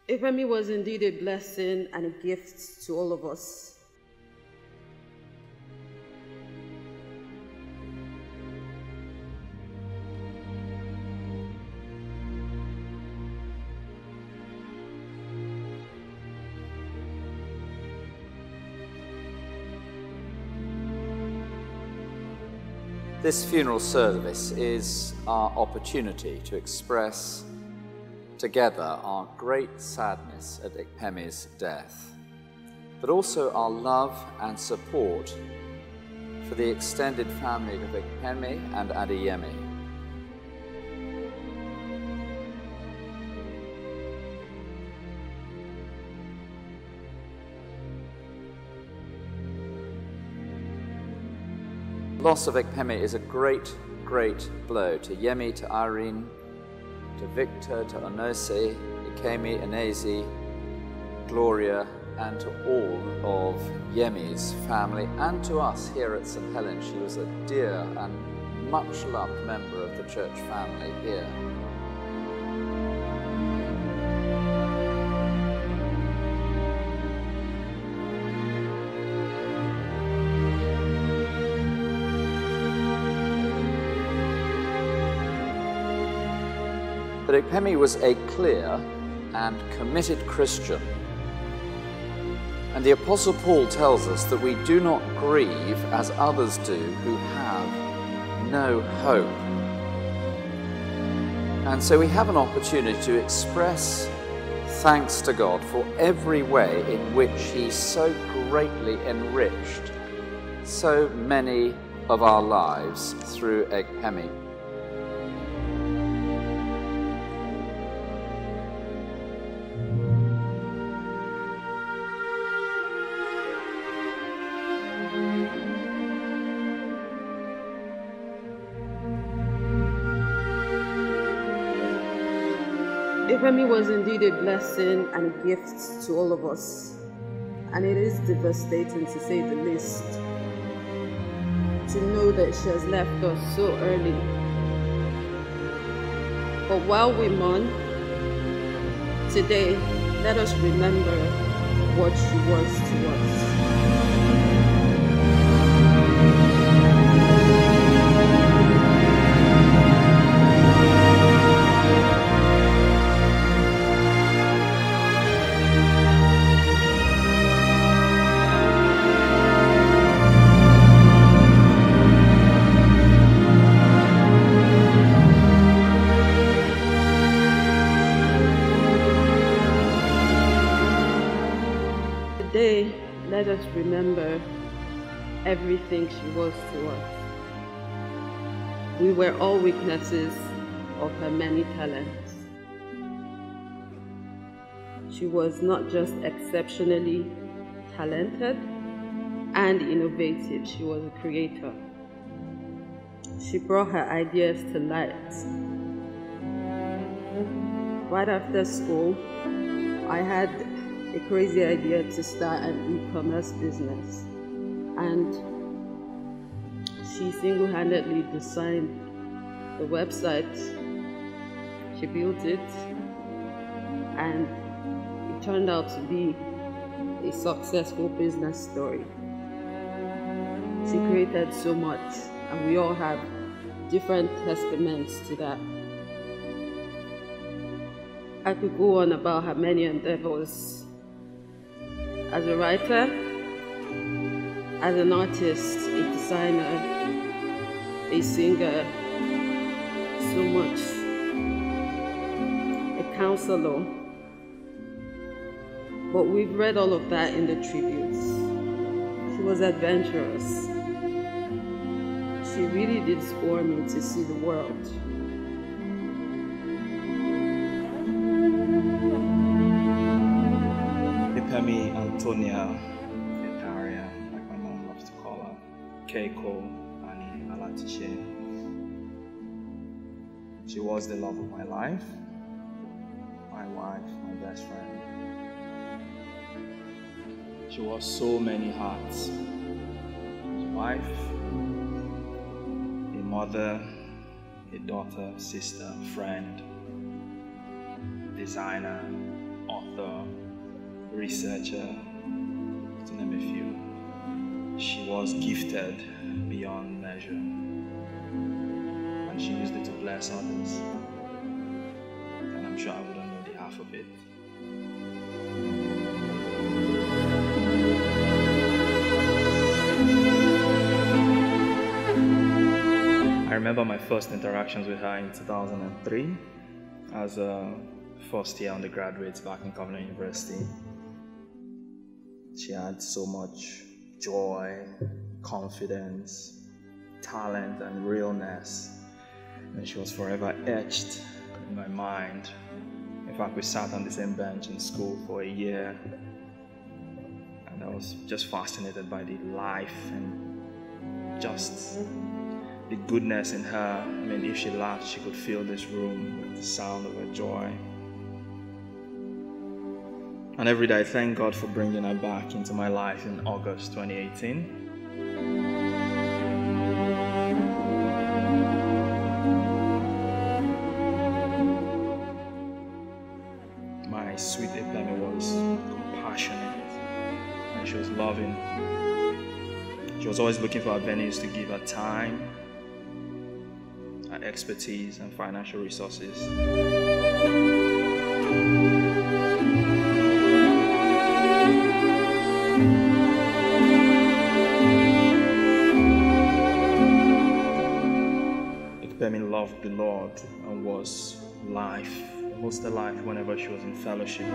Ekpemi was indeed a blessing and a gift to all of us. This funeral service is our opportunity to express together our great sadness at Ekpemi's death, but also our love and support for the extended family of Ekpemi and Adeyemi. The loss of Ekpemi is a great, great blow to Yemi, to Irene, to Victor, to Onose, Ekemi, Inezi, Gloria, and to all of Yemi's family, and to us here at St. Helen. She was a dear and much-loved member of the church family here. But Ekpemi was a clear and committed Christian. And the Apostle Paul tells us that we do not grieve as others do who have no hope. And so we have an opportunity to express thanks to God for every way in which He so greatly enriched so many of our lives through Ekpemi. Ekpemi was indeed a blessing and a gift to all of us, and it is devastating, to say the least, to know that she has left us so early. But while we mourn, today, let us remember what she was to us. Today, let us remember everything she was to us. We were all witnesses of her many talents. She was not just exceptionally talented and innovative, she was a creator. She brought her ideas to light. Right after school, I had a crazy idea to start an e-commerce business, and she single-handedly designed the website. She built it, and it turned out to be a successful business story. She created so much, and we all have different testaments to that. I could go on about her many endeavors as a writer, as an artist, a designer, a singer, so much, a counselor. But we've read all of that in the tributes. She was adventurous. She really did spur me to see the world. Ekpemi Antonia, like my mom loves to call her, Ekpemi Anni-Alatishe. She was the love of my life, my wife, my best friend. She was so many hearts. A wife, a mother, a daughter, sister, friend, designer, author, researcher, to name a few. She was gifted beyond measure, and she used it to bless others. And I'm sure I wouldn't know the half of it. I remember my first interactions with her in 2003 as a first-year undergraduate back in Covenant University. She had so much joy, confidence, talent, and realness, and she was forever etched in my mind. In fact, we sat on the same bench in school for a year, and I was just fascinated by the life and just the goodness in her. I mean, if she laughed, she could fill this room with the sound of her joy. And every day I thank God for bringing her back into my life in August 2018. My sweet Ekpemi was compassionate and she was loving. She was always looking for avenues to give her time, her expertise, and financial resources. Ekpemi loved the Lord and was life, almost alive whenever she was in fellowship.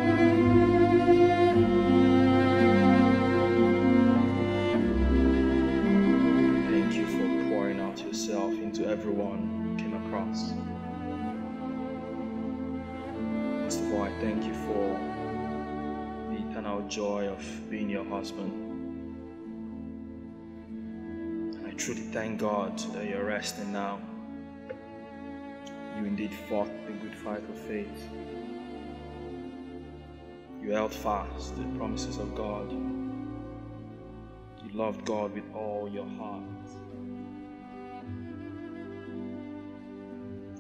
Thank you for pouring out yourself into everyone you came across. Most of all, I thank you for the eternal joy of being your husband. And I truly thank God that you're resting now. You indeed fought the good fight of faith. You held fast to the promises of God. You loved God with all your heart.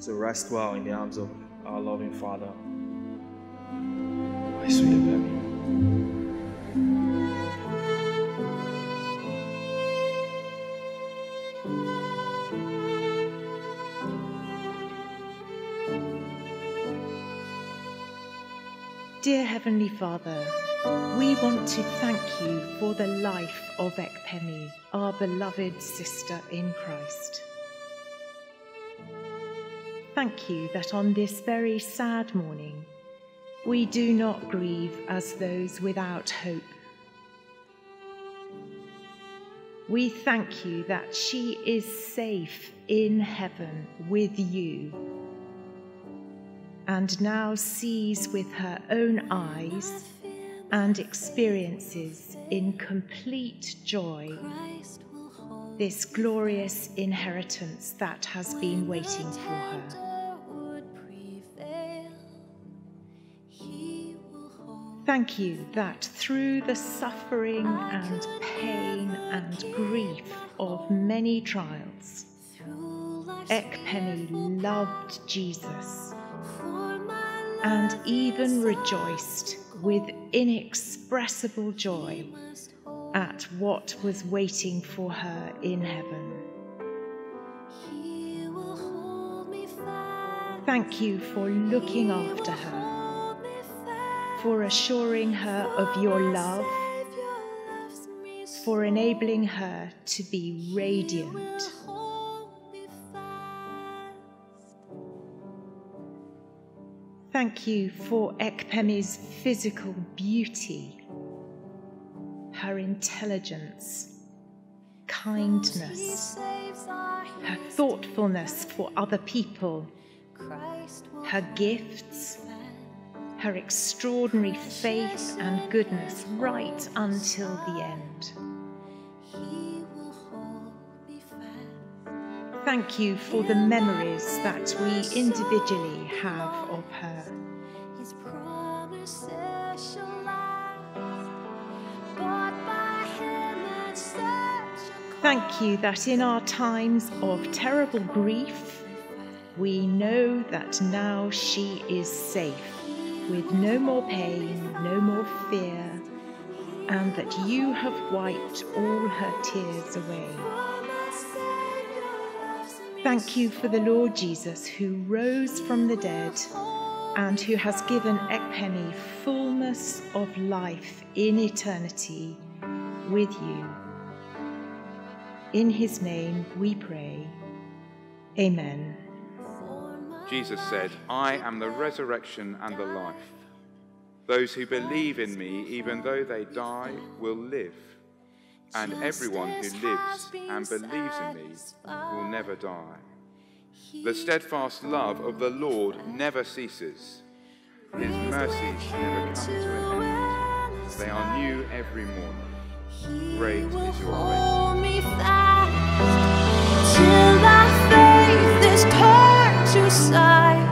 So rest well in the arms of our loving Father, my sweet Ekpemi. Dear Heavenly Father, we want to thank you for the life of Ekpemi, our beloved sister in Christ. Thank you that on this very sad morning, we do not grieve as those without hope. We thank you that she is safe in heaven with you, and now sees with her own eyes and experiences in complete joy this glorious inheritance that has been waiting for her. Thank you that through the suffering and pain and grief of many trials, Ekpemi loved Jesus and even rejoiced with inexpressible joy at what was waiting for her in heaven. Thank you for looking after her, for assuring her of your love, for enabling her to be radiant. Thank you for Ekpemi's physical beauty, her intelligence, kindness, her thoughtfulness for other people, her gifts, her extraordinary faith and goodness right until the end. Thank you for the memories that we individually have of her. Thank you that in our times of terrible grief, we know that now she is safe, with no more pain, no more fear, and that you have wiped all her tears away. Thank you for the Lord Jesus, who rose from the dead and who has given Ekpemi fullness of life in eternity with you. In his name we pray. Amen. Jesus said, "I am the resurrection and the life. Those who believe in me, even though they die, will live. And everyone who lives and believes in me will never die. The steadfast love of the Lord never ceases. His mercies never come to an end. They are new every morning. Great is your faithfulness." Till our faith is turned to sight.